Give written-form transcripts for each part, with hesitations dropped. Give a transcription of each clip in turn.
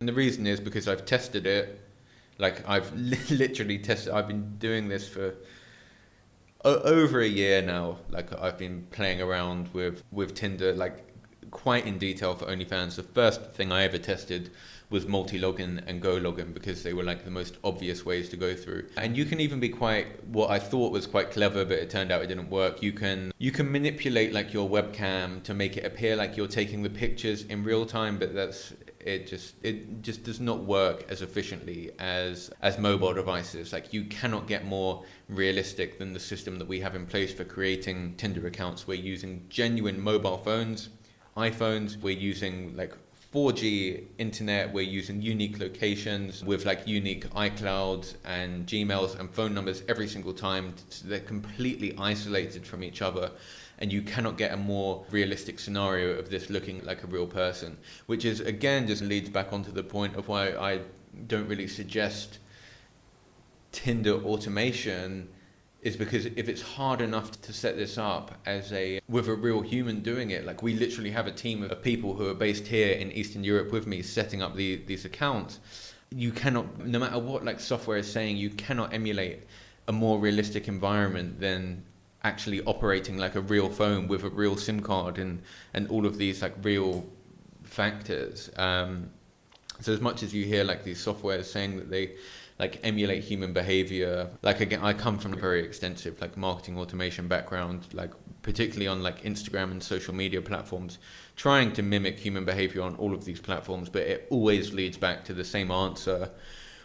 And the reason is because I've tested it. Like I've literally tested. I've been doing this for over a year now. Like I've been playing around with Tinder, like quite in detail for OnlyFans. The first thing I ever tested was multi-login and go login because they were like the most obvious ways to go through. And you can even be quite, what I thought was quite clever, but it turned out it didn't work. You can manipulate like your webcam to make it appear like you're taking the pictures in real time, but it just does not work as efficiently as mobile devices. Like you cannot get more realistic than the system that we have in place for creating Tinder accounts. We're using genuine mobile phones, iPhones. We're using like 4G internet. We're using unique locations with like unique iClouds and Gmails and phone numbers every single time. So they're completely isolated from each other. And you cannot get a more realistic scenario of this looking like a real person, which is again just leads back onto the point of why I don't really suggest Tinder automation, is because if it's hard enough to set this up with a real human doing it, like we literally have a team of people who are based here in Eastern Europe with me setting up these accounts, you cannot, no matter what like software is saying, you cannot emulate a more realistic environment than actually operating like a real phone with a real SIM card and all of these like real factors. So as much as you hear like these softwares saying that they like emulate human behavior, like again, I come from a very extensive like marketing automation background, like particularly on like Instagram and social media platforms, trying to mimic human behavior on all of these platforms, but it always leads back to the same answer,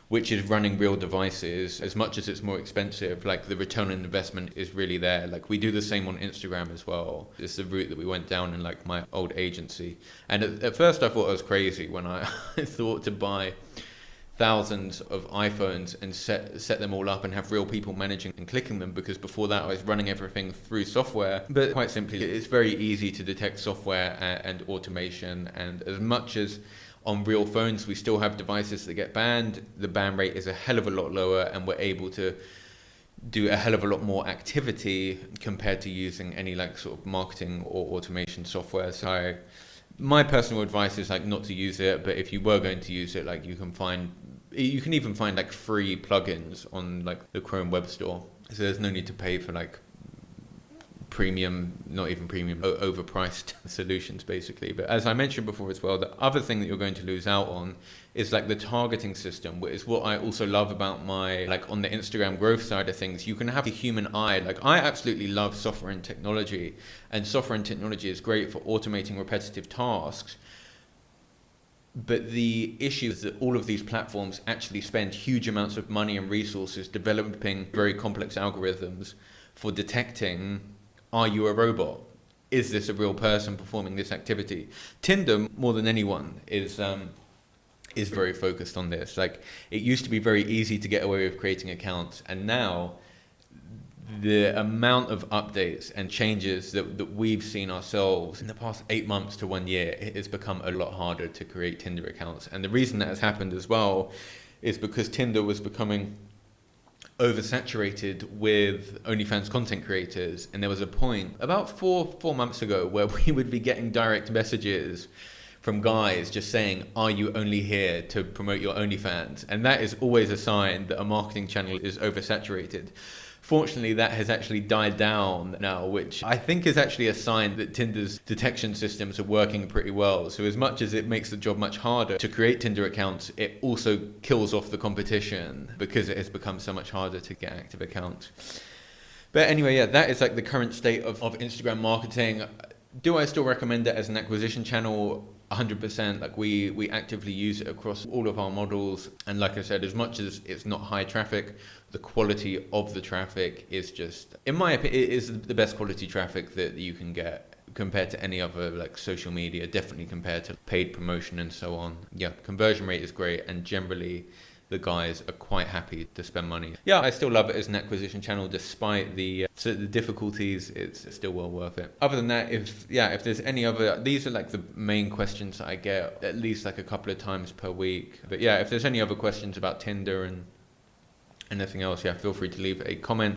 which is running real devices. As much as it's more expensive, like the return on investment is really there. Like we do the same on Instagram as well. It's the route that we went down in like my old agency. And at first I thought I was crazy when I thought to buy thousands of iPhones and set them all up and have real people managing and clicking them, because before that I was running everything through software. But quite simply, it's very easy to detect software and automation, and as much as on real phones we still have devices that get banned, the ban rate is a hell of a lot lower, and we're able to do a hell of a lot more activity compared to using any like sort of marketing or automation software. So my personal advice is like not to use it, but if you were going to use it, like you can even find like free plugins on like the Chrome Web Store. So there's no need to pay for like premium, not even premium, overpriced solutions basically. But as I mentioned before as well, the other thing that you're going to lose out on is like the targeting system, which is what I also love about my, like on the Instagram growth side of things. You can have a human eye. Like I absolutely love software and technology, and software and technology is great for automating repetitive tasks. But the issue is that all of these platforms actually spend huge amounts of money and resources developing very complex algorithms for detecting, are you a robot? Is this a real person performing this activity? Tinder, more than anyone, is very focused on this. Like it used to be very easy to get away with creating accounts, and now the amount of updates and changes that we've seen ourselves in the past 8 months to 1 year, it has become a lot harder to create Tinder accounts. And the reason that has happened as well is because Tinder was becoming oversaturated with OnlyFans content creators, and there was a point about four months ago where we would be getting direct messages from guys just saying, are you only here to promote your OnlyFans? And that is always a sign that a marketing channel is oversaturated. Fortunately, that has actually died down now, which I think is actually a sign that Tinder's detection systems are working pretty well. So as much as it makes the job much harder to create Tinder accounts, it also kills off the competition because it has become so much harder to get active accounts. But anyway, yeah, that is like the current state of Instagram marketing. Do I still recommend it as an acquisition channel? 100%. Like we actively use it across all of our models, and like I said, as much as it's not high traffic, the quality of the traffic is just, in my opinion, it is the best quality traffic that you can get compared to any other like social media, definitely compared to paid promotion and so on. Yeah, conversion rate is great, and generally the guys are quite happy to spend money. Yeah, I still love it as an acquisition channel despite the difficulties. It's still well worth it. Other than that, if there's any other, these are like the main questions that I get at least like a couple of times per week. But yeah, if there's any other questions about Tinder and anything else, yeah, feel free to leave a comment.